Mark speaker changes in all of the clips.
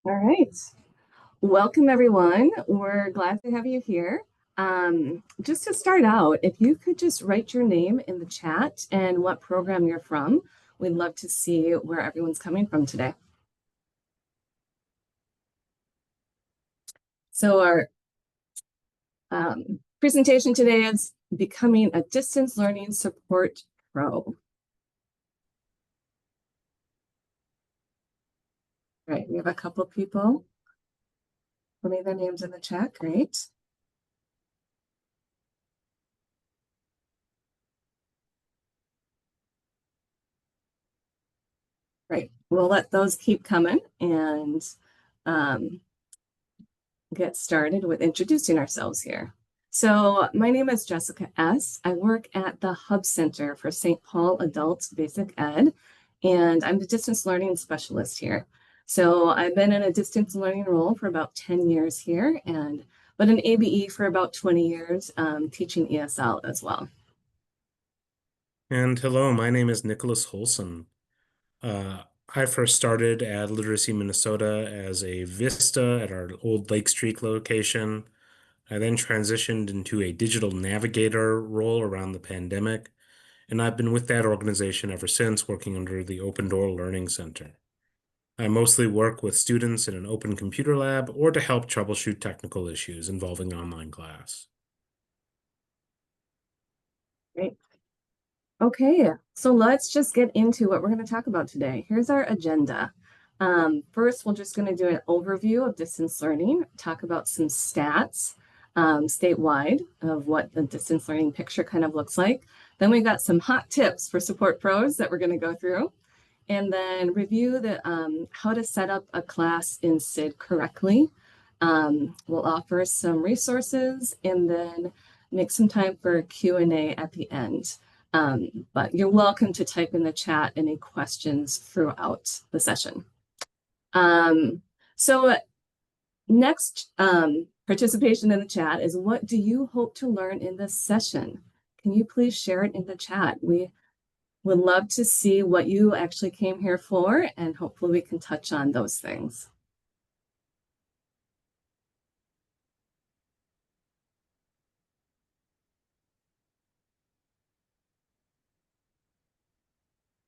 Speaker 1: All right. Welcome, everyone. We're glad to have you here. Just to start out, if you could just write your name in the chat and what program you're from, we'd love to see where everyone's coming from today. So our presentation today is Becoming a Distance Learning Support Pro. All right, we have a couple people putting their names in the chat. Great. Right. We'll let those keep coming and get started with introducing ourselves here. So my name is Jessica S. I work at the Hub Center for St. Paul Adult Basic Ed, and I'm the distance learning specialist here. So I've been in a distance learning role for about 10 years here, but an ABE for about 20 years, teaching ESL as well.
Speaker 2: And hello, my name is Nicholas Houlson. I first started at Literacy Minnesota as a Vista at our old Lake Street location. I then transitioned into a digital navigator role around the pandemic, and I've been with that organization ever since, working under the Open Door Learning Center. I mostly work with students in an open computer lab or to help troubleshoot technical issues involving online class.
Speaker 1: Great. Okay, so let's just get into what we're going to talk about today. Here's our agenda. First, we're just going to do an overview of distance learning, talk about some stats statewide of what the distance learning picture kind of looks like. Then we got some hot tips for support pros that we're going to go through, and then review how to set up a class in SID correctly. We'll offer some resources and then make some time for Q&A at the end. But you're welcome to type in the chat any questions throughout the session. So next participation in the chat is, what do you hope to learn in this session? Can you please share it in the chat? We would love to see what you actually came here for, and hopefully we can touch on those things.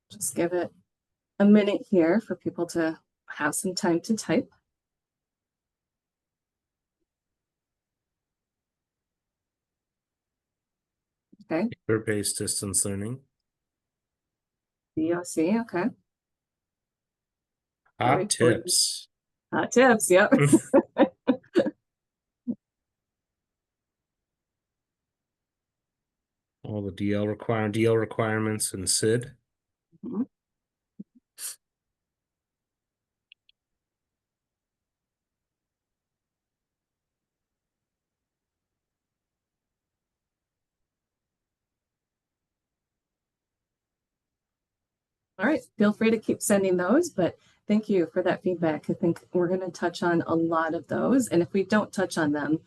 Speaker 1: Just give it a minute here for people to have some time to type. Okay.
Speaker 2: Paper-based distance learning.
Speaker 1: DOC, okay.
Speaker 2: Hot tips.
Speaker 1: Hot tips, yep.
Speaker 2: All the DL requirements and SID.
Speaker 1: Mhm. All right, feel free to keep sending those, but thank you for that feedback. I think we're going to touch on a lot of those, and if we don't touch on them,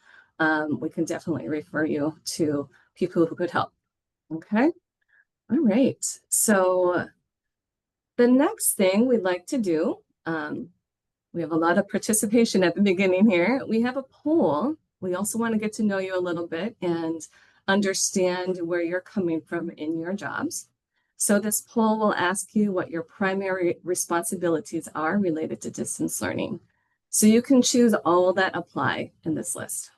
Speaker 1: we can definitely refer you to people who could help. Okay, all right. So the next thing we'd like to do, we have a lot of participation at the beginning here. We have a poll. We also want to get to know you a little bit and understand where you're coming from in your jobs. So this poll will ask you what your primary responsibilities are related to distance learning. So you can choose all that apply in this list.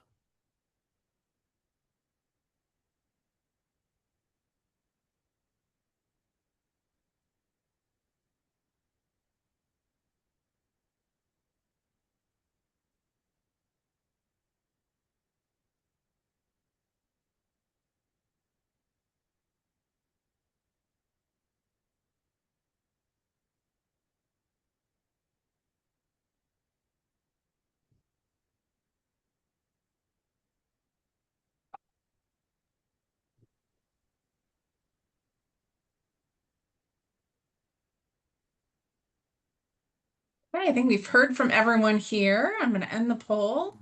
Speaker 3: Okay, I think we've heard from everyone here. I'm going to end the poll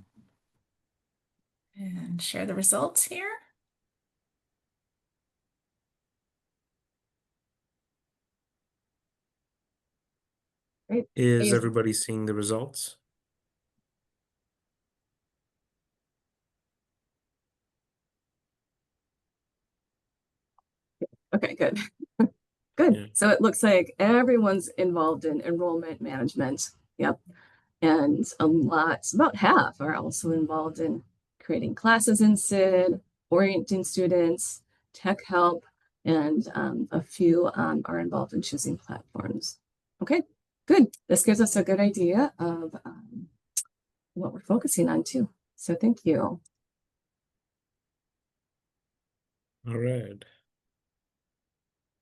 Speaker 3: and share the results here.
Speaker 1: Great.
Speaker 2: Is everybody seeing the results?
Speaker 1: Okay, good. Good.
Speaker 2: Yeah.
Speaker 1: So it looks like everyone's involved in enrollment management. Yep. And about half are also involved in creating classes in SID, orienting students, tech help, and a few are involved in choosing platforms. Okay, good. This gives us a good idea of what we're focusing on too. So thank you.
Speaker 2: All right.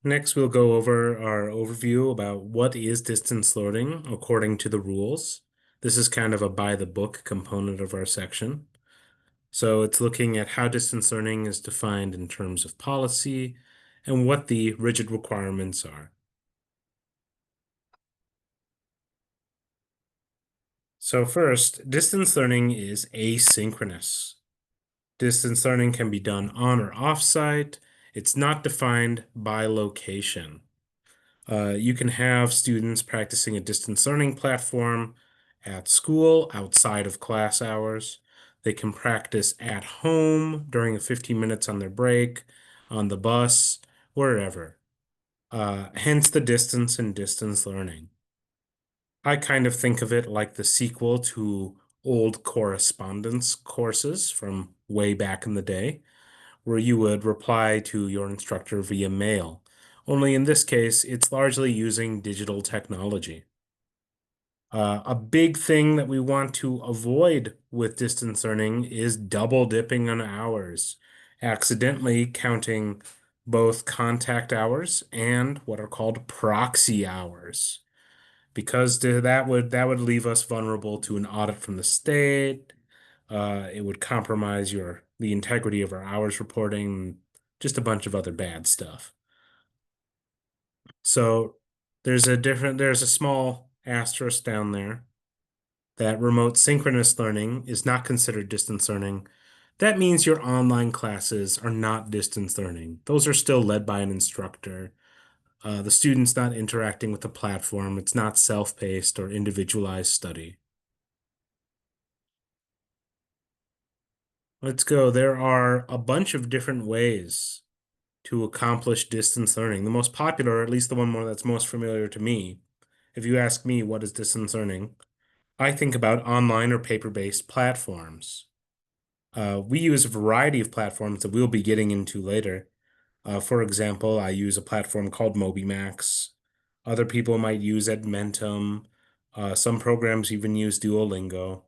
Speaker 2: Next, we'll go over our overview about what is distance learning according to the rules. This is kind of a by the book component of our section. So it's looking at how distance learning is defined in terms of policy and what the rigid requirements are. So first, distance learning is asynchronous. Distance learning can be done on or off site. It's not defined by location. You can have students practicing a distance learning platform at school outside of class hours. They can practice at home during 15 minutes on their break, on the bus, wherever. Hence the distance in distance learning. I kind of think of it like the sequel to old correspondence courses from way back in the day, where you would reply to your instructor via mail. Only in this case, it's largely using digital technology. A big thing that we want to avoid with distance learning is double dipping on hours, accidentally counting both contact hours and what are called proxy hours, because that would leave us vulnerable to an audit from the state. It would compromise the integrity of our hours reporting, just a bunch of other bad stuff. So there's a small asterisk down there that remote synchronous learning is not considered distance learning. That means your online classes are not distance learning. Those are still led by an instructor. The student's not interacting with the platform. It's not self-paced or individualized study. Let's go. There are a bunch of different ways to accomplish distance learning. The most popular, or at least the one that's most familiar to me, if you ask me what is distance learning, I think about online or paper-based platforms. We use a variety of platforms that we'll be getting into later. For example, I use a platform called MobyMax. Other people might use Edmentum. Some programs even use Duolingo.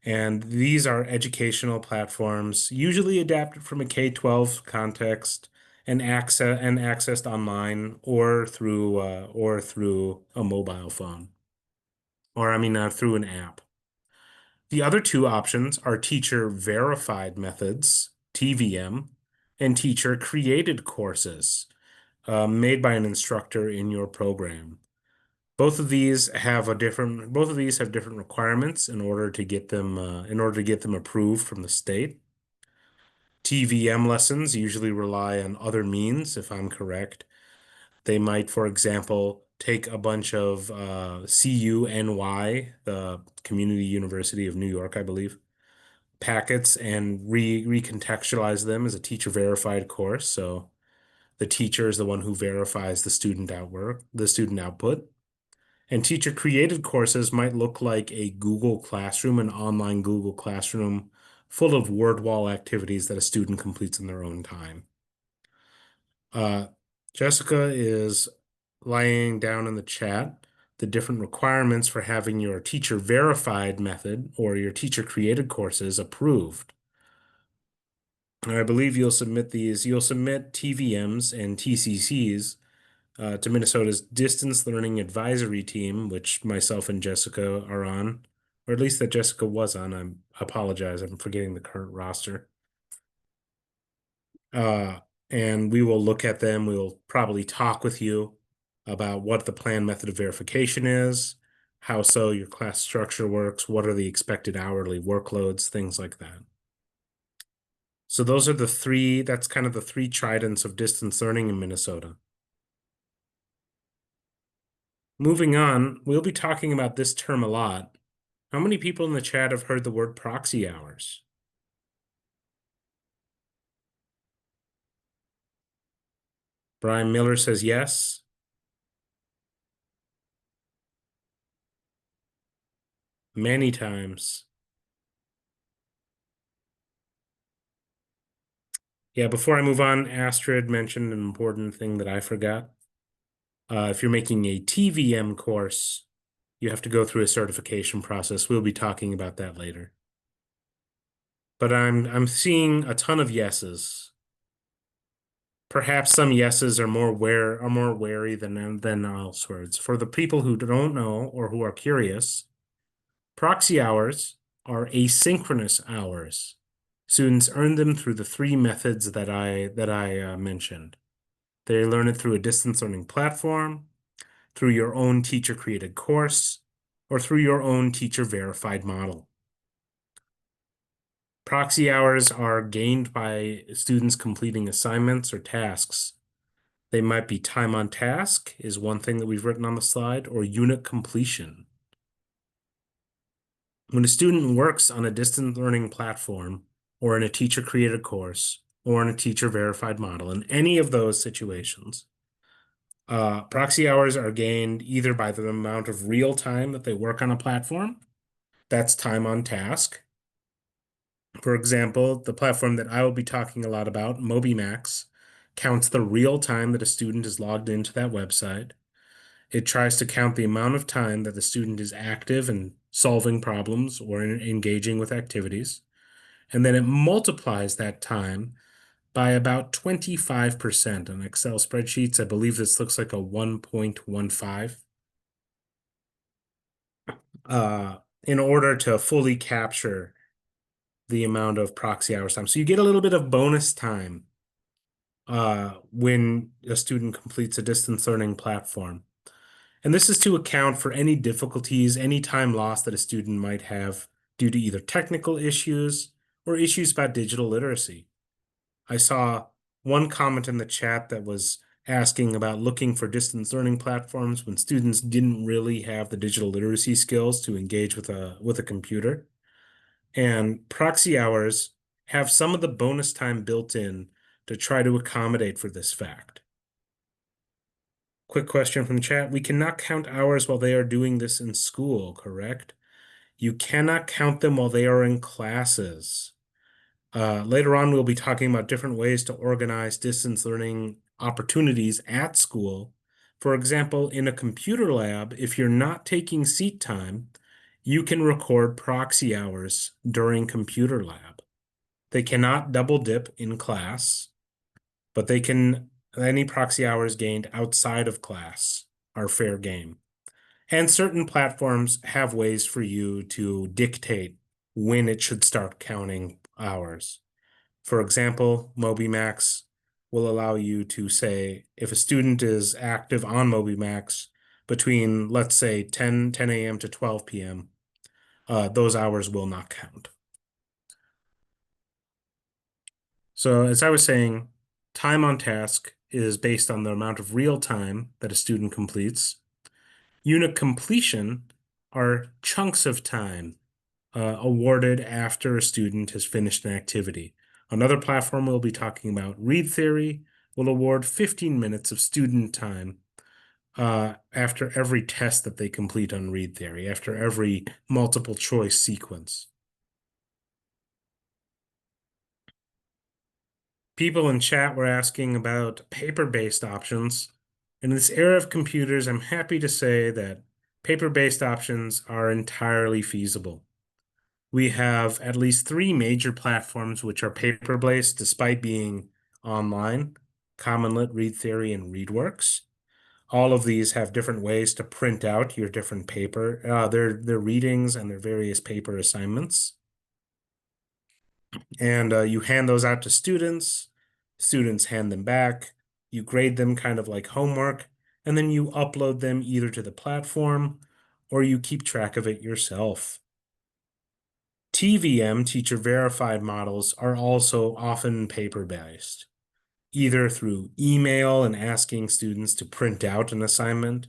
Speaker 2: And these are educational platforms, usually adapted from a K-12 context and accessed online or through a mobile phone, or through an app. The other two options are teacher verified methods, TVM, and teacher created courses made by an instructor in your program. Both of these have different requirements in order to get them approved from the state. TVM lessons usually rely on other means, if I'm correct. They might, for example, take a bunch of CUNY, the Community University of New York, I believe, packets and recontextualize them as a teacher verified course. So the teacher is the one who verifies the student output. And teacher created courses might look like a Google Classroom, an online Google Classroom full of word wall activities that a student completes in their own time. Jessica is laying down in the chat the different requirements for having your teacher verified method or your teacher created courses approved. I believe you'll submit TVMs and TCCs to Minnesota's Distance Learning Advisory Team, which myself and Jessica are on, or at least that Jessica was on. I apologize, I'm forgetting the current roster. And we will look at them. We will probably talk with you about what the planned method of verification is, how so your class structure works, what are the expected hourly workloads, things like that. So that's kind of the three tridents of distance learning in Minnesota. Moving on, we'll be talking about this term a lot. How many people in the chat have heard the word proxy hours? Brian Miller says yes. Many times. Yeah, before I move on, Astrid mentioned an important thing that I forgot. If you're making a TVM course, you have to go through a certification process. We'll be talking about that later. But I'm seeing a ton of yeses. Perhaps some yeses are more wary than elsewhere. For the people who don't know or who are curious, proxy hours are asynchronous hours. Students earn them through the three methods that I mentioned. They learn it through a distance learning platform, through your own teacher-created course, or through your own teacher-verified model. Proxy hours are gained by students completing assignments or tasks. They might be time on task is one thing that we've written on the slide, or unit completion. When a student works on a distance learning platform, or in a teacher-created course, or in a teacher-verified model, in any of those situations, proxy hours are gained either by the amount of real time that they work on a platform, that's time on task. For example, the platform that I will be talking a lot about, MobyMax, counts the real time that a student is logged into that website. It tries to count the amount of time that the student is active and solving problems or engaging with activities. And then it multiplies that time by about 25% on Excel spreadsheets. I believe this looks like a 1.15 in order to fully capture the amount of proxy hours time. So you get a little bit of bonus time when a student completes a distance learning platform. And this is to account for any difficulties, any time lost that a student might have due to either technical issues or issues about digital literacy. I saw one comment in the chat that was asking about looking for distance learning platforms when students didn't really have the digital literacy skills to engage with a computer. And proxy hours have some of the bonus time built in to try to accommodate for this fact. Quick question from the chat. We cannot count hours while they are doing this in school, correct? You cannot count them while they are in classes. Later on, we'll be talking about different ways to organize distance learning opportunities at school. For example, in a computer lab, if you're not taking seat time, you can record proxy hours during computer lab. They cannot double dip in class, but they can, any proxy hours gained outside of class are fair game. And certain platforms have ways for you to dictate when it should start counting hours. For example, MobyMax will allow you to say if a student is active on MobyMax between, let's say, 10 a.m. to 12 p.m., those hours will not count. So as I was saying, time on task is based on the amount of real time that a student completes. Unit completion are chunks of time awarded after a student has finished an activity. Another platform we'll be talking about, Read Theory, will award 15 minutes of student time after every test that they complete on Read Theory, after every multiple choice sequence. People in chat were asking about paper-based options. In this era of computers, I'm happy to say that paper-based options are entirely feasible. We have at least three major platforms which are paper-based despite being online: CommonLit, Read Theory, and ReadWorks. All of these have different ways to print out your different paper, their readings and their various paper assignments. And you hand those out to students. Students hand them back. You grade them kind of like homework, and then you upload them either to the platform or you keep track of it yourself. TVM, teacher verified models, are also often paper-based, either through email and asking students to print out an assignment,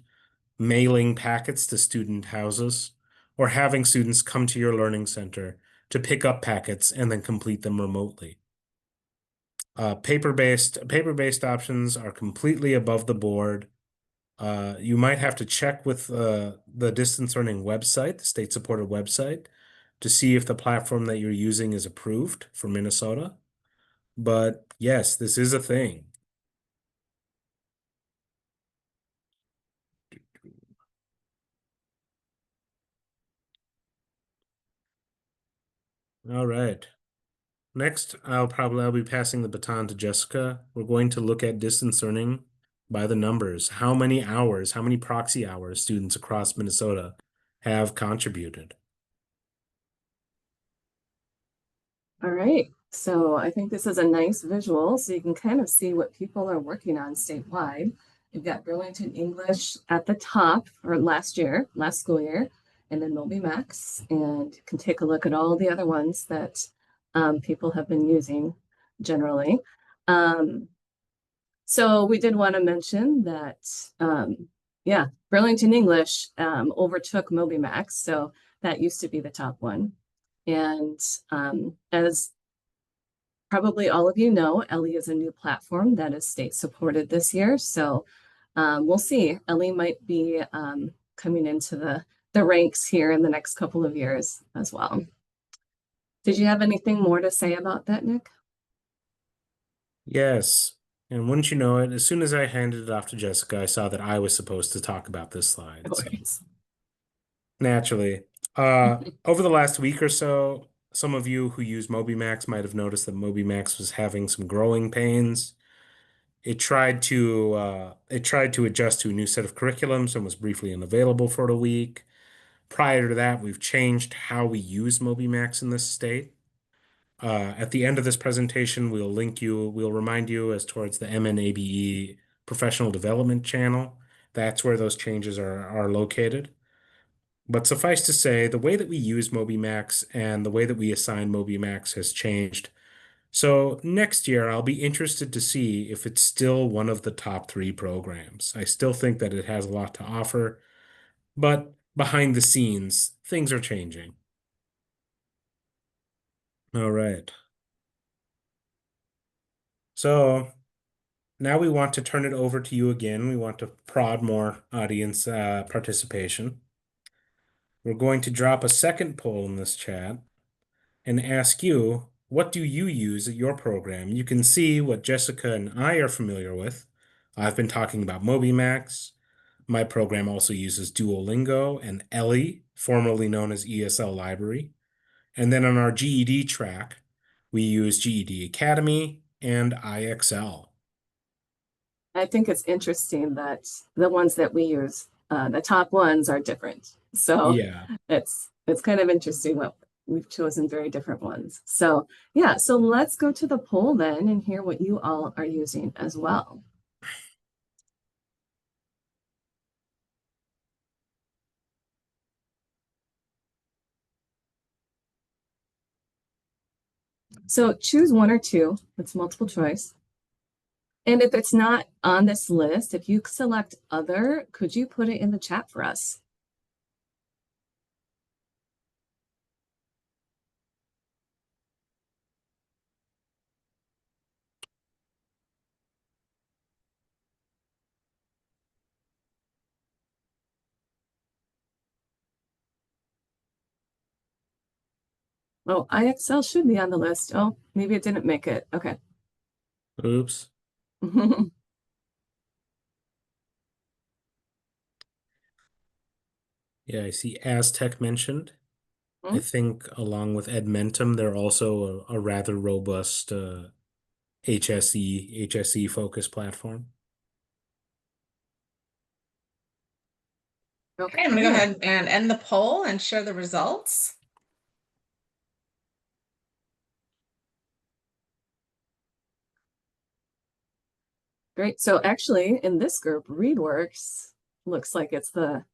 Speaker 2: mailing packets to student houses, or having students come to your learning center to pick up packets and then complete them remotely. Paper-based options are completely above the board. You might have to check with the distance learning website, the state-supported website, to see if the platform that you're using is approved for Minnesota. But yes, this is a thing. All right. Next, I'll be passing the baton to Jessica. We're going to look at distance learning by the numbers. How many hours, how many proxy hours students across Minnesota have contributed?
Speaker 1: All right, so I think this is a nice visual, so you can kind of see what people are working on statewide. You've got Burlington English at the top for last school year, and then Moby Max, and you can take a look at all the other ones that people have been using generally. So we did want to mention that, yeah, Burlington English overtook Moby Max, so that used to be the top one. And as probably all of you know, Ellie is a new platform that is state supported this year. So we'll see. Ellie might be coming into the ranks here in the next couple of years as well. Did you have anything more to say about that, Nick?
Speaker 2: Yes. And wouldn't you know it, as soon as I handed it off to Jessica, I saw that I was supposed to talk about this slide. So naturally. Over the last week or so, some of you who use MobyMax might have noticed that MobyMax was having some growing pains. It tried to adjust to a new set of curriculums and was briefly unavailable for a week. Prior to that, we've changed how we use MobyMax in this state. At the end of this presentation, we'll remind you as towards the MNABE professional development channel. That's where those changes are located. But suffice to say, the way that we use MobyMax and the way that we assign MobyMax has changed. So next year, I'll be interested to see if it's still one of the top 3 programs. I still think that it has a lot to offer, but behind the scenes, things are changing. All right. So now we want to turn it over to you again. We want to prod more audience participation. We're going to drop a second poll in this chat and ask you, what do you use at your program? You can see what Jessica and I are familiar with. I've been talking about MobyMax. My program also uses Duolingo and Ellie, formerly known as ESL Library. And then on our GED track, we use GED Academy and IXL.
Speaker 1: I think it's interesting that the ones that we use, the top ones are different. So
Speaker 2: Yeah.
Speaker 1: it's kind of interesting what we've chosen very different ones. So yeah, so let's go to the poll then and hear what you all are using as well. So choose one or two. It's multiple choice. And if it's not on this list, if you select other, could you put it in the chat for us? Oh, IXL should be on the list. Oh, maybe it didn't make it. Okay.
Speaker 2: Oops. Yeah, I see Aztec mentioned. I think along with Edmentum, they're also a rather robust HSE focused platform.
Speaker 3: Okay, I'm gonna go ahead and end the poll and share the results.
Speaker 1: Great. So actually, in this group, ReadWorks looks like it's the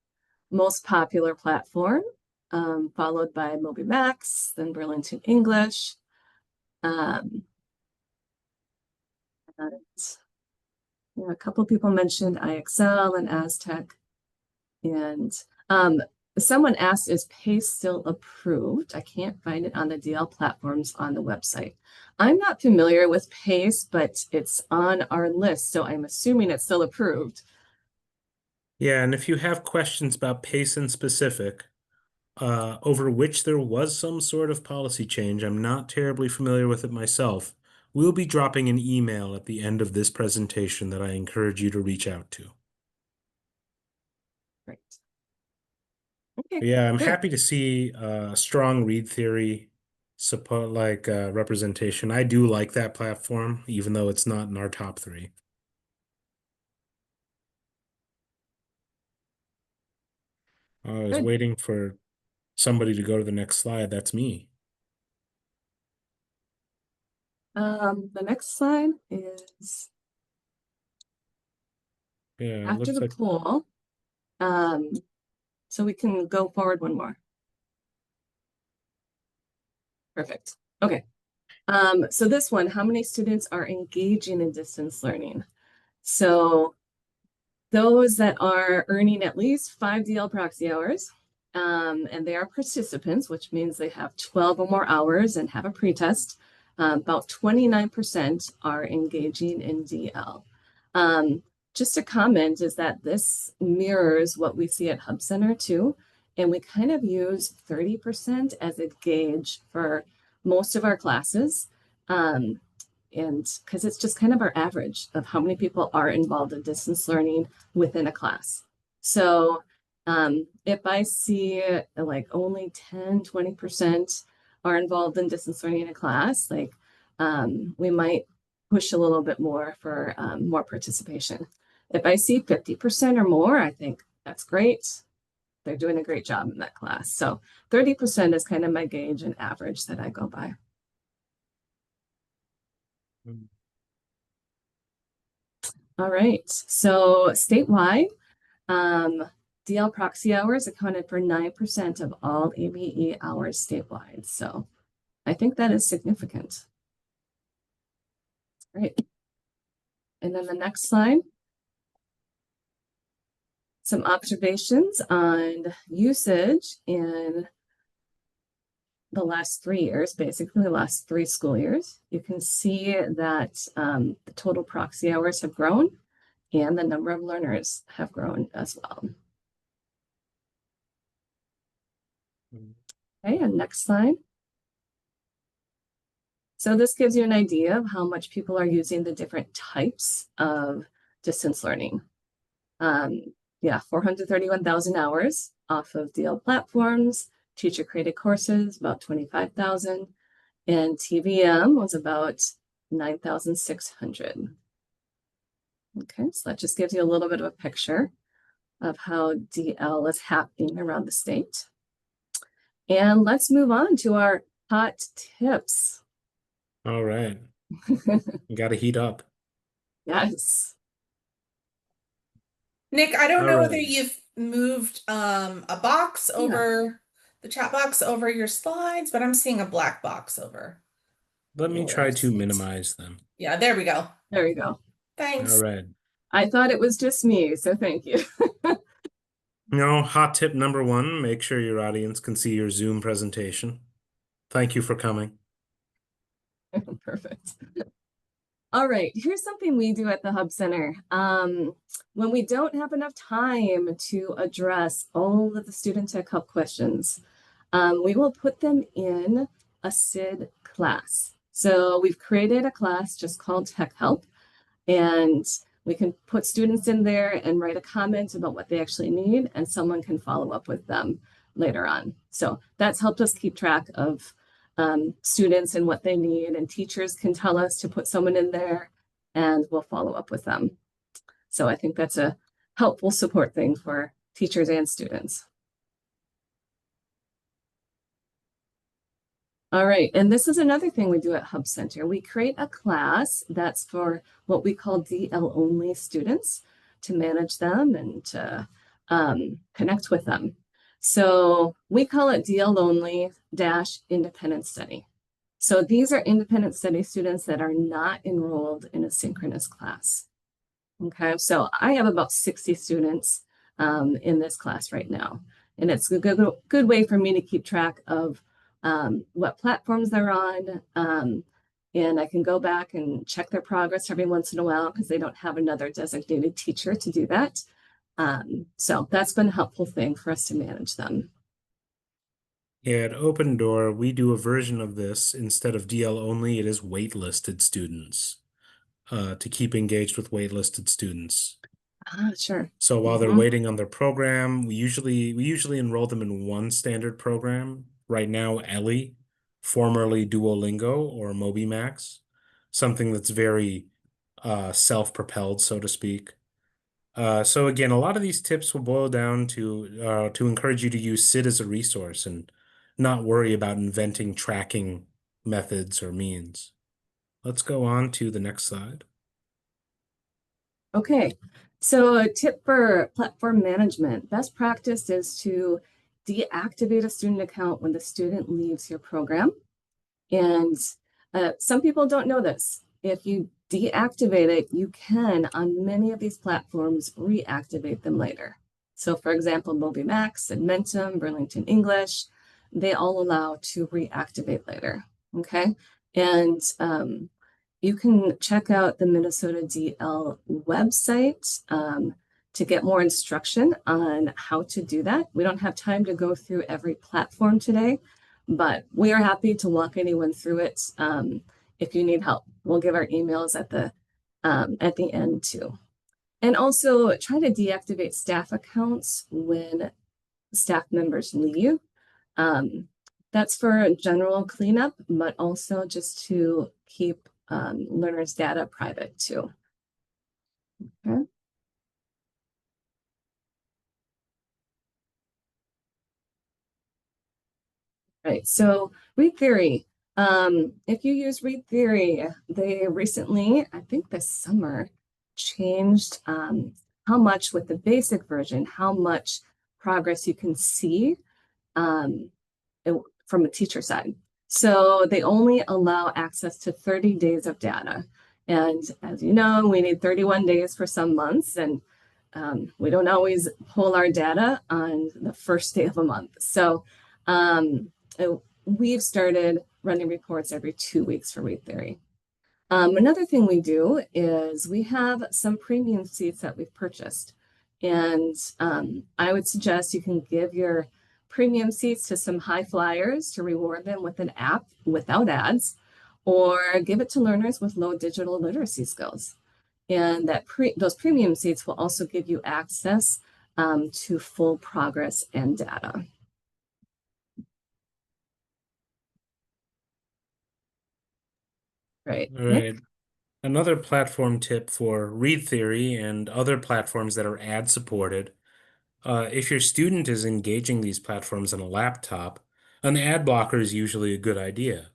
Speaker 1: most popular platform, followed by MobyMax, then Burlington English. And yeah, a couple people mentioned IXL and Aztec. And Someone asked, is PACE still approved? I can't find it on the DL platforms on the website. I'm not familiar with PACE, but it's on our list, so I'm assuming it's still approved.
Speaker 2: Yeah, and if you have questions about PACE in specific, over which there was some sort of policy change, I'm not terribly familiar with it myself. We'll be dropping an email at the end of this presentation that I encourage you to reach out to.
Speaker 1: Great. Okay,
Speaker 2: Yeah, I'm
Speaker 1: good.
Speaker 2: happy to see strong read theory support like representation. I do like that platform, even though it's not in our top three. I was
Speaker 1: Good.
Speaker 2: waiting for somebody to go to the next slide. That's me.
Speaker 1: The next slide is
Speaker 2: Yeah, it
Speaker 1: after
Speaker 2: looks
Speaker 1: the
Speaker 2: like
Speaker 1: poll. So we can go forward one more. Perfect. Okay. So this one, how many students are engaging in distance learning? So those that are earning at least 5 DL proxy hours, and they are participants, which means they have 12 or more hours and have a pretest, about 29% are engaging in DL. Just a comment is that this mirrors what we see at Hub Center too, and we kind of use 30% as a gauge for most of our classes. And because it's just kind of our average of how many people are involved in distance learning within a class. So if I see like only 10, 20% are involved in distance learning in a class, like we might push a little bit more for more participation. If I see 50% or more, I think that's great. They're doing a great job in that class. So 30% is kind of my gauge and average that I go by. All right, so statewide, DL proxy hours accounted for 9% of all ABE hours statewide. So I think that is significant. Great. And then the next slide. Some observations on usage in the last 3 years, basically the last 3 school years. You can see that the total proxy hours have grown and the number of learners have grown as well. Okay, and next slide. So this gives you an idea of how much people are using the different types of distance learning. Yeah, 431,000 hours off of DL platforms, teacher created courses, about 25,000, and TVM was about 9,600. Okay, so that just gives you a little bit of a picture of how DL is happening around the state. And let's move on to our hot tips.
Speaker 2: all right. You got to heat up.
Speaker 1: Yes.
Speaker 3: Nick, I don't
Speaker 2: All
Speaker 3: know whether
Speaker 2: right.
Speaker 3: you've moved a box over the chat box over your slides, but I'm seeing a black box over
Speaker 2: Let me try
Speaker 3: yours.
Speaker 2: to minimize them.
Speaker 3: Yeah, there we go.
Speaker 1: There we go.
Speaker 3: Thanks.
Speaker 2: All right.
Speaker 1: I thought it was just me, so thank you.
Speaker 2: No, hot tip number 1, make sure your audience can see your Zoom presentation. Thank you for coming.
Speaker 1: Perfect. All right, here's something we do at the Hub Center. When we don't have enough time to address all of the student tech hub questions, we will put them in a SID class. So we've created a class just called Tech Help, and we can put students in there and write a comment about what they actually need, and someone can follow up with them later on. So that's helped us keep track of students and what they need, and teachers can tell us to put someone in there and we'll follow up with them. So I think that's a helpful support thing for teachers and students. All right, and this is another thing we do at Hub Center. We create a class that's for what we call DL only students, to manage them and to connect with them. So we call it DL only - independent study. So these are independent study students that are not enrolled in a synchronous class. Okay, so I have about 60 students in this class right now. And it's a good way for me to keep track of what platforms they're on. And I can go back and check their progress every once in a while because they don't have another designated teacher to do that. So that's been a helpful thing for us to manage them.
Speaker 2: Yeah, at Open Door, we do a version of this. Instead of DL only, it is waitlisted students to keep engaged with waitlisted students.
Speaker 1: Ah, sure.
Speaker 2: So while they're
Speaker 1: Mhm.
Speaker 2: waiting on their program, we usually enroll them in one standard program. Right now, Ellie, formerly Duolingo or MobiMax, something that's very self-propelled, so to speak. So again, a lot of these tips will boil down to encourage you to use SID as a resource and not worry about inventing tracking methods or means. Let's go on to the next slide.
Speaker 1: Okay, so a tip for platform management. Best practice is to deactivate a student account when the student leaves your program. And some people don't know this. If you deactivate it, you can, on many of these platforms, reactivate them later. So for example, MobiMax, Edmentum, Burlington English, they all allow to reactivate later, okay? And you can check out the Minnesota DL website to get more instruction on how to do that. We don't have time to go through every platform today, but we are happy to walk anyone through it if you need help. We'll give our emails at the end too. And also try to deactivate staff accounts when staff members leave. That's for general cleanup, but also just to keep learners' data private too. Okay. Right, so Read Theory. If you use Read Theory, they recently, I think this summer, changed how much with the basic version, how much progress you can see um, from a teacher side. So they only allow access to 30 days of data. And as you know, we need 31 days for some months, and we don't always pull our data on the first day of a month. So we've started running reports every 2 weeks for Read Theory. Another thing we do is we have some premium seats that we've purchased. And I would suggest you can give your premium seats to some high flyers to reward them with an app without ads, or give it to learners with low digital literacy skills. And those premium seats will also give you access to full progress and data. Right,
Speaker 2: All
Speaker 1: Nick?
Speaker 2: right. Another platform tip for Read Theory and other platforms that are ad supported. If your student is engaging these platforms on a laptop, an ad blocker is usually a good idea.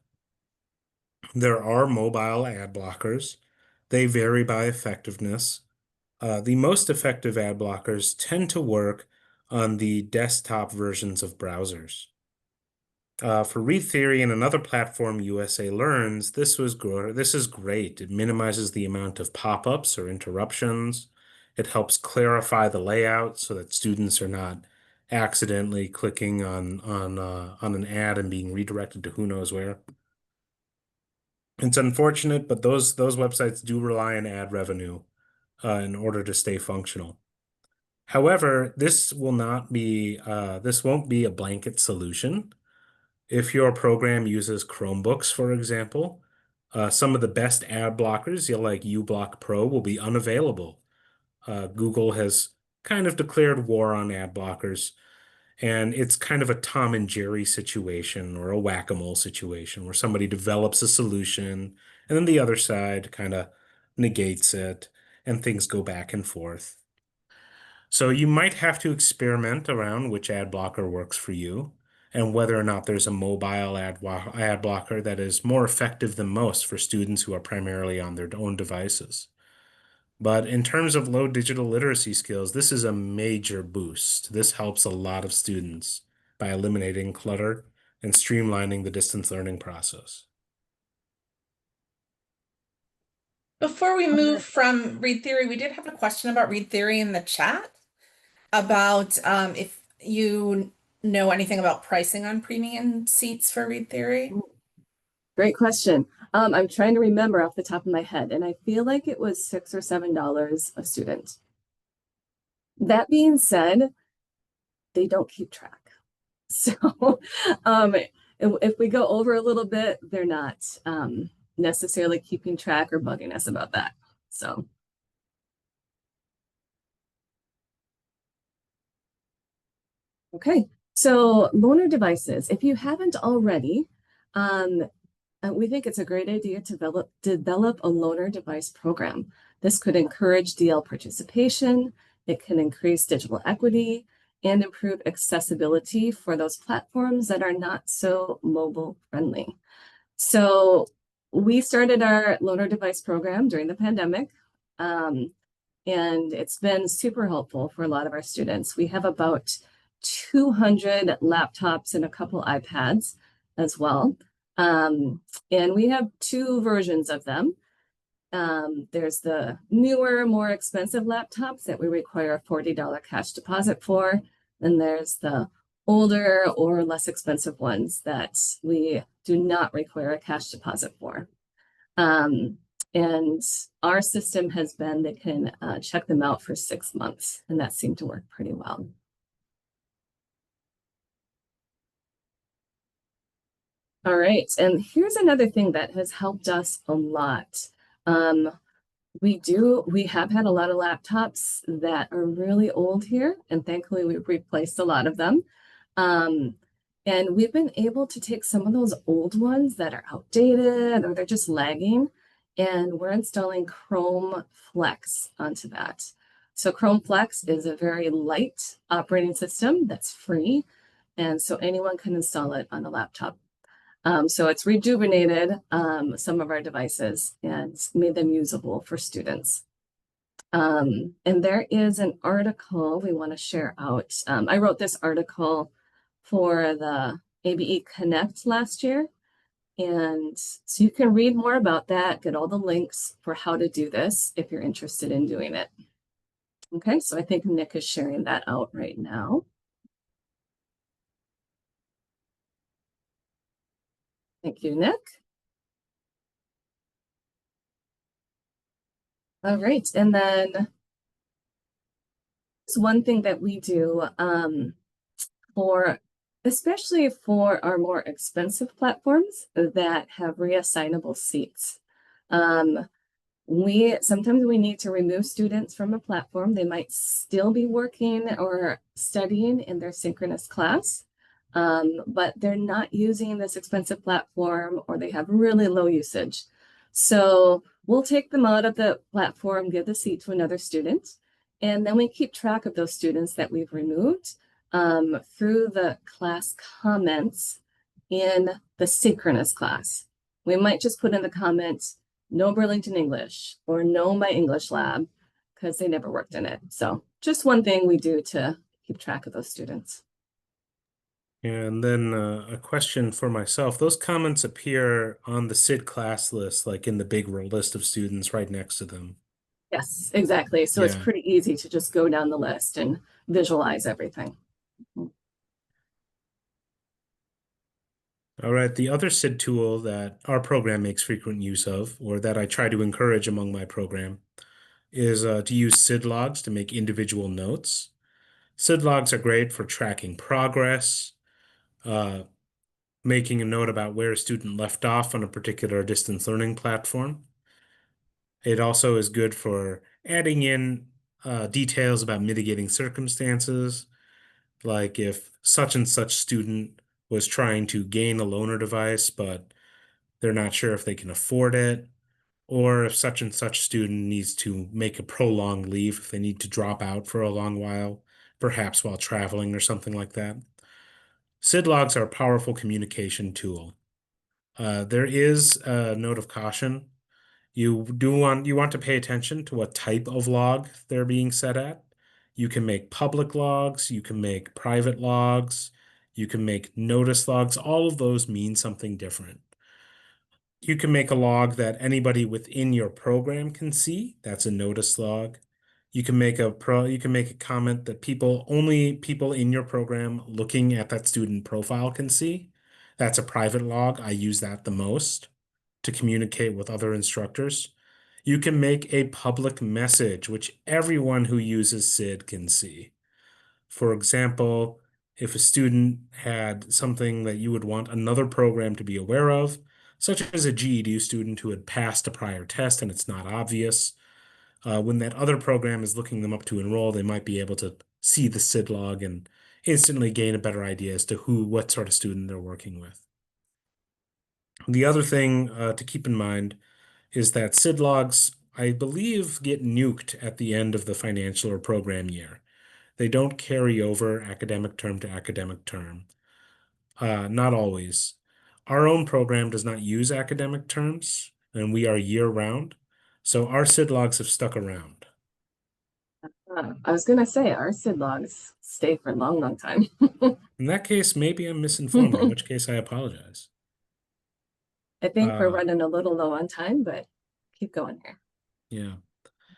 Speaker 2: There are mobile ad blockers. They vary by effectiveness. The most effective ad blockers tend to work on the desktop versions of browsers. For Read Theory and another platform, USA Learns, this is great. It minimizes the amount of pop-ups or interruptions. It helps clarify the layout so that students are not accidentally clicking on an ad and being redirected to who knows where. It's unfortunate, but those websites do rely on ad revenue in order to stay functional. However, this won't be a blanket solution. If your program uses Chromebooks, for example, some of the best ad blockers, like uBlock Pro, will be unavailable. Google has kind of declared war on ad blockers, and it's kind of a Tom and Jerry situation or a whack-a-mole situation where somebody develops a solution and then the other side kind of negates it and things go back and forth. So you might have to experiment around which ad blocker works for you and whether or not there's a mobile ad blocker that is more effective than most for students who are primarily on their own devices. But in terms of low digital literacy skills, this is a major boost. This helps a lot of students by eliminating clutter and streamlining the distance learning process.
Speaker 3: Before we move from Read Theory, we did have a question about Read Theory in the chat about if you know anything about pricing on premium seats for Read Theory?
Speaker 1: Great question. I'm trying to remember off the top of my head, and I feel like it was $6 or $7 a student. That being said, they don't keep track. So if we go over a little bit, they're not necessarily keeping track or bugging us about that. So. Okay, so loaner devices. If you haven't already, we think it's a great idea to develop a loaner device program. This could encourage DL participation, it can increase digital equity, and improve accessibility for those platforms that are not so mobile friendly. So we started our loaner device program during the pandemic. And it's been super helpful for a lot of our students. We have about 200 laptops and a couple iPads as well. And we have two versions of them. There's the newer, more expensive laptops that we require a $40 cash deposit for. And there's the older or less expensive ones that we do not require a cash deposit for. And our system has been, they can check them out for 6 months, and that seemed to work pretty well. All right, and here's another thing that has helped us a lot. We have had a lot of laptops that are really old here, and thankfully we've replaced a lot of them. And we've been able to take some of those old ones that are outdated or they're just lagging, and we're installing Chrome Flex onto that. So Chrome Flex is a very light operating system that's free, and so anyone can install it on a laptop. So it's rejuvenated some of our devices and made them usable for students. And there is an article we want to share out. I wrote this article for the ABE Connect last year. And so you can read more about that, get all the links for how to do this if you're interested in doing it. Okay, so I think Nick is sharing that out right now. Thank you, Nick. All right, and then one thing that we do especially for our more expensive platforms that have reassignable seats. Sometimes we need to remove students from a platform. They might still be working or studying in their synchronous class, but they're not using this expensive platform or they have really low usage. So we'll take them out of the platform, give the seat to another student, and then we keep track of those students that we've removed through the class comments in the synchronous class. We might just put in the comments, no Burlington English or no my English lab, because they never worked in it. So just one thing we do to keep track of those students.
Speaker 2: And then a question for myself. Those comments appear on the SID class list, like in the big row list of students right next to them.
Speaker 1: Yes, exactly. So it's pretty easy to just go down the list and visualize everything.
Speaker 2: All right, the other SID tool that our program makes frequent use of, or that I try to encourage among my program, is to use SID logs to make individual notes. SID logs are great for tracking progress, making a note about where a student left off on a particular distance learning platform. It also is good for adding in details about mitigating circumstances, like if such and such student was trying to gain a loaner device, but they're not sure if they can afford it, or if such and such student needs to make a prolonged leave, if they need to drop out for a long while, perhaps while traveling or something like that. SID logs are a powerful communication tool. There is a note of caution. You want to pay attention to what type of log they're being set at. You can make public logs, you can make private logs, you can make notice logs. All of those mean something different. You can make a log that anybody within your program can see. That's a notice log. you can make a comment that only people in your program looking at that student profile can see. That's a private log. I use that the most to communicate with other instructors. You can make a public message, which everyone who uses SID can see. For example, if a student had something that you would want another program to be aware of, such as a GED student who had passed a prior test and it's not obvious, when that other program is looking them up to enroll, they might be able to see the SID log and instantly gain a better idea as to what sort of student they're working with. The other thing to keep in mind is that SID logs, I believe, get nuked at the end of the financial or program year. They don't carry over academic term to academic term. Not always. Our own program does not use academic terms, and we are year-round, so our SID logs have stuck around.
Speaker 1: I was going to say our SID logs stay for a long, long time.
Speaker 2: In that case, maybe I'm misinformed, in which case I apologize.
Speaker 1: I think we're running a little low on time, but keep going here.
Speaker 2: Yeah.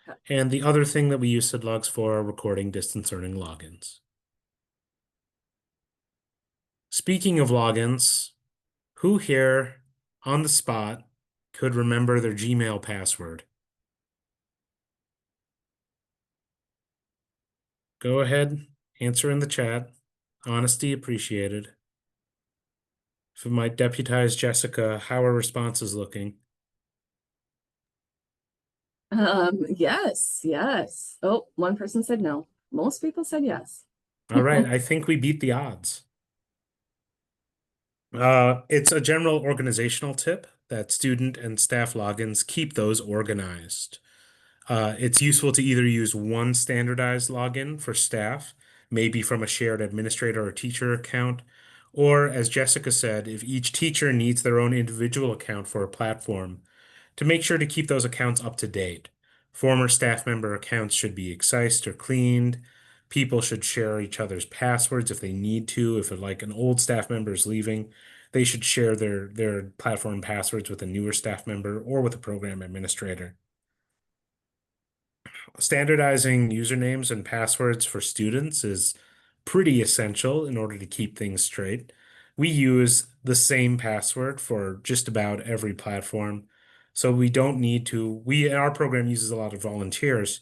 Speaker 1: Okay.
Speaker 2: And the other thing that we use SID logs for are recording distance learning logins. Speaking of logins, who here on the spot could remember their Gmail password? Go ahead, answer in the chat. Honesty appreciated. If it might deputize Jessica, how are responses looking?
Speaker 1: Yes, yes. Oh, one person said no. Most people said yes.
Speaker 2: All right, I think we beat the odds. It's a general organizational tip that student and staff logins keep those organized. It's useful to either use one standardized login for staff, maybe from a shared administrator or teacher account, or as Jessica said, if each teacher needs their own individual account for a platform, to make sure to keep those accounts up to date. Former staff member accounts should be excised or cleaned. People should share each other's passwords if they need to. If like an old staff member is leaving, they should share their platform passwords with a newer staff member or with a program administrator. Standardizing usernames and passwords for students is pretty essential in order to keep things straight. We use the same password for just about every platform, so we don't need to, our program uses a lot of volunteers,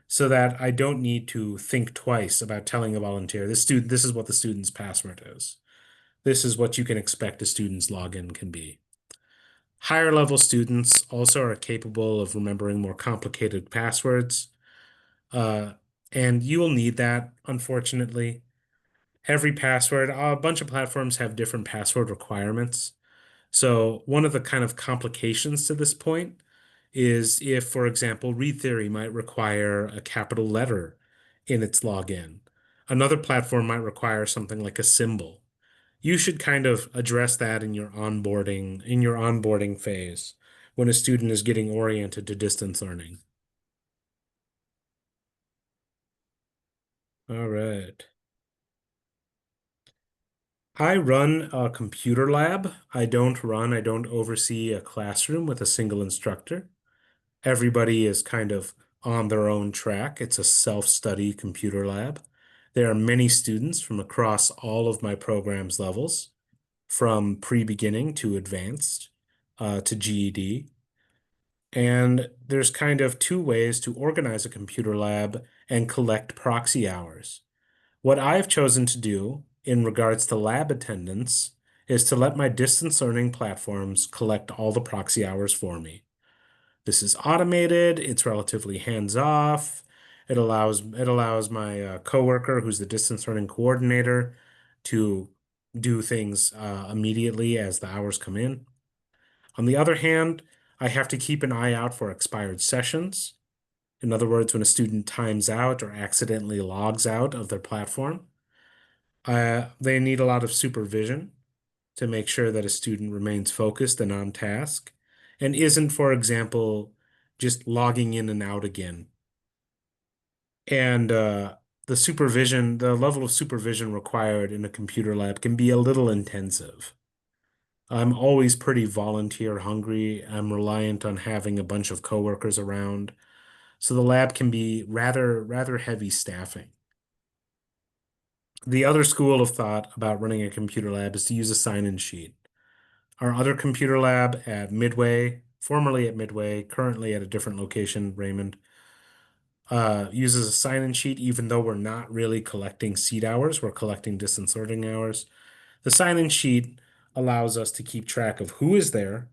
Speaker 2: so that I don't need to think twice about telling a volunteer, this is what the student's password is. This is what you can expect a student's login can be. Higher level students also are capable of remembering more complicated passwords. And you will need that, unfortunately. Every password, a bunch of platforms have different password requirements. So one of the kind of complications to this point is if, for example, Read Theory might require a capital letter in its login. Another platform might require something like a symbol. You should kind of address that in your onboarding phase when a student is getting oriented to distance learning. All right. I run a computer lab. I don't oversee a classroom with a single instructor. Everybody is kind of on their own track. It's a self-study computer lab. There are many students from across all of my program's levels, from pre-beginning to advanced, to GED. And there's kind of two ways to organize a computer lab and collect proxy hours. What I've chosen to do in regards to lab attendance is to let my distance learning platforms collect all the proxy hours for me. This is automated, it's relatively hands-off. It allows my coworker, who's the distance learning coordinator, to do things immediately as the hours come in. On the other hand, I have to keep an eye out for expired sessions. In other words, when a student times out or accidentally logs out of their platform, they need a lot of supervision to make sure that a student remains focused and on task and isn't, for example, just logging in and out again. And the level of supervision required in a computer lab can be a little intensive. I'm always pretty volunteer hungry. I'm reliant on having a bunch of coworkers around. so the lab can be rather heavy staffing. The other school of thought about running a computer lab is to use a sign-in sheet. Our other computer lab at Midway, formerly at Midway, currently at a different location, Raymond, uses a sign-in sheet even though we're not really collecting seat hours, we're collecting distance learning hours. The sign-in sheet allows us to keep track of who is there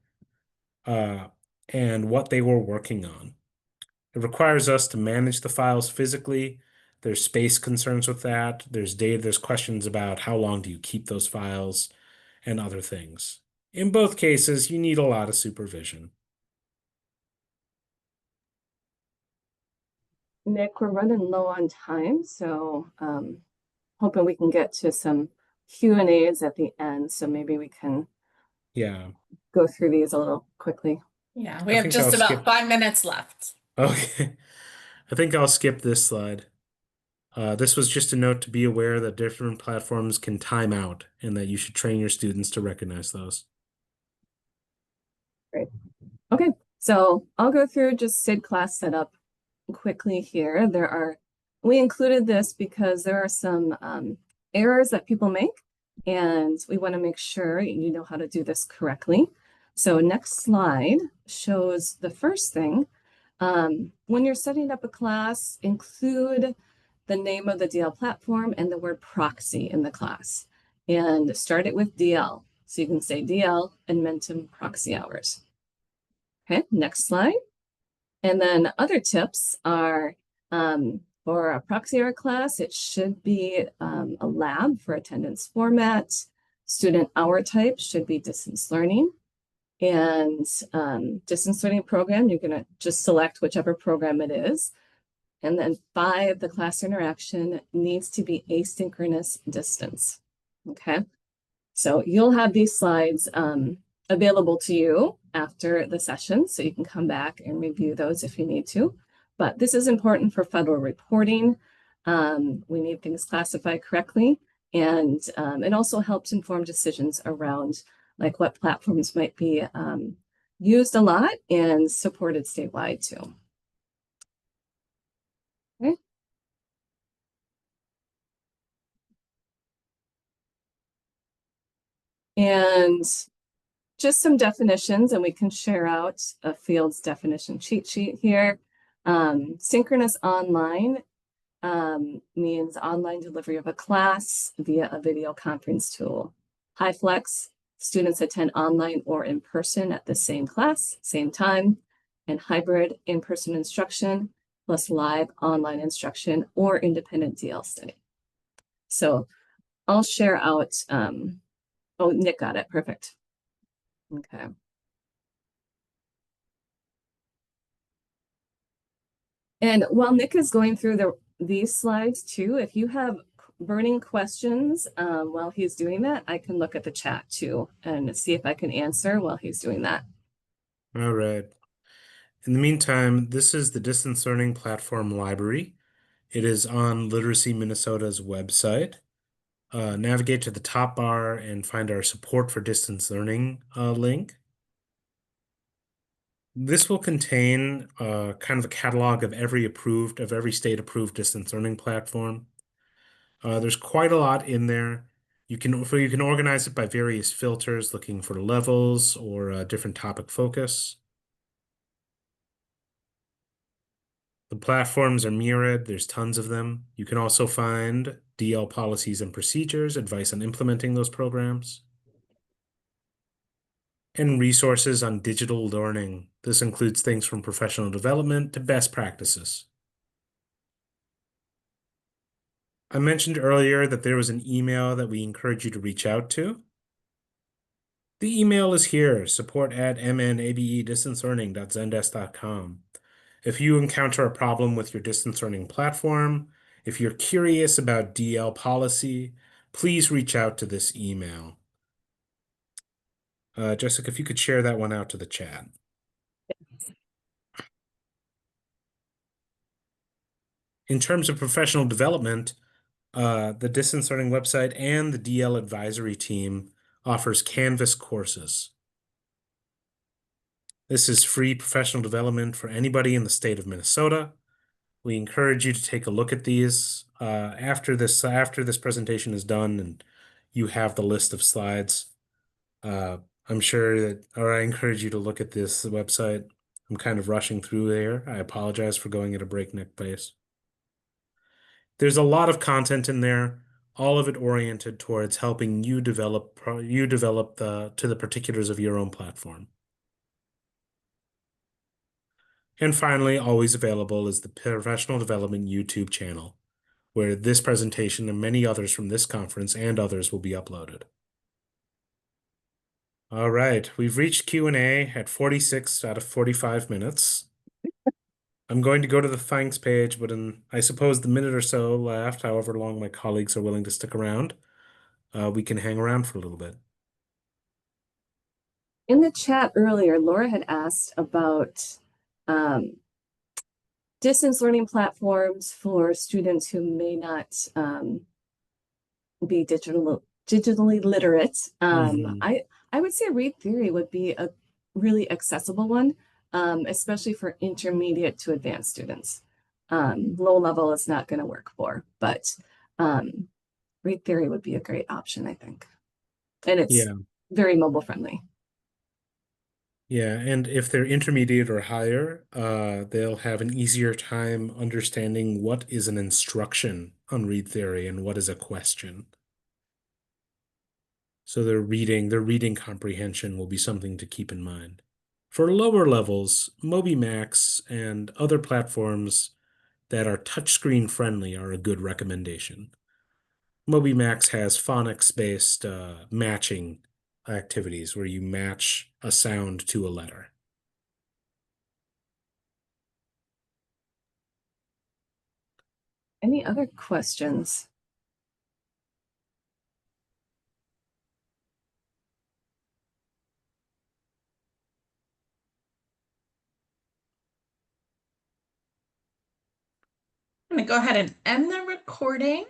Speaker 2: uh, and what they were working on. It requires us to manage the files physically. There's space concerns with that. There's data, there's questions about how long do you keep those files and other things. In both cases, you need a lot of supervision.
Speaker 1: Nick, we're running low on time, so hoping we can get to some Q&As at the end, so maybe we can
Speaker 2: Yeah.
Speaker 1: go through these a little quickly.
Speaker 3: Yeah, we
Speaker 2: I
Speaker 3: have
Speaker 2: think
Speaker 3: just
Speaker 2: I'll
Speaker 3: about
Speaker 2: skip.
Speaker 3: 5 minutes left.
Speaker 2: Okay. I think I'll skip this slide. This was just a note to be aware that different platforms can time out and that you should train your students to recognize those.
Speaker 1: Great. Okay, so I'll go through just SID class setup quickly here. We included this because there are some errors that people make, and we want to make sure you know how to do this correctly. So next slide shows the first thing. When you're setting up a class, include the name of the DL platform and the word proxy in the class, and start it with DL. So you can say DL and Mentum proxy hours. Okay, next slide. And then other tips are for a proxy hour class, it should be a lab for attendance format. Student hour type should be distance learning. And distance learning program, you're going to just select whichever program it is. And then 5, the class interaction needs to be asynchronous distance. Okay, so you'll have these slides available to you after the session, so you can come back and review those if you need to. But this is important for federal reporting. We need things classified correctly, and it also helps inform decisions around like what platforms might be used a lot and supported statewide too. Okay. And just some definitions, and we can share out a fields definition cheat sheet here. Synchronous online means online delivery of a class via a video conference tool. HighFlex, students attend online or in person at the same class, same time, and hybrid in-person instruction plus live online instruction or independent DL study. So I'll share out, oh, Nick got it, perfect. Okay. And while Nick is going through these slides too, if you have burning questions while he's doing that, I can look at the chat too and see if I can answer while he's doing that.
Speaker 2: All right. In the meantime, this is the distance learning platform library. It is on Literacy Minnesota's website. Navigate to the top bar and find our support for distance learning link. This will contain kind of a catalog of every state approved distance learning platform. There's quite a lot in there. You can organize it by various filters, looking for levels or a different topic focus. The platforms are mirrored. There's tons of them. You can also find DL policies and procedures, advice on implementing those programs, and resources on digital learning. This includes things from professional development to best practices. I mentioned earlier that there was an email that we encourage you to reach out to. The email is here, support@mnabe.distancelearning.zendesk.com. If you encounter a problem with your distance learning platform, if you're curious about DL policy, please reach out to this email. Jessica, if you could share that one out to the chat. In terms of professional development, the distance learning website and the DL advisory team offers Canvas courses. This is free professional development for anybody in the state of Minnesota. We encourage you to take a look at these after this presentation is done and you have the list of slides. I'm sure that, or I encourage you to look at this website. I'm kind of rushing through there. I apologize for going at a breakneck pace. There's a lot of content in there, all of it oriented towards helping you develop to the particulars of your own platform. And finally, always available is the Professional Development YouTube channel, where this presentation and many others from this conference and others will be uploaded. All right, we've reached Q&A at 46 out of 45 minutes. I'm going to go to the thanks page, but in, I suppose, the minute or so left, however long my colleagues are willing to stick around, we can hang around for a little bit.
Speaker 1: In the chat earlier, Laura had asked about distance learning platforms for students who may not be digitally literate. I would say Read Theory would be a really accessible one, especially for intermediate to advanced students. Low level is not going to work for, but Read Theory would be a great option, I think. And it's very mobile friendly.
Speaker 2: Yeah, and if they're intermediate or higher, they'll have an easier time understanding what is an instruction on Read Theory and what is a question. So their reading comprehension will be something to keep in mind. For lower levels, MobiMax and other platforms that are touchscreen friendly are a good recommendation. MobiMax has phonics-based matching activities where you match a sound to a letter.
Speaker 1: Any other questions?
Speaker 3: I'm going to go ahead and end the recording.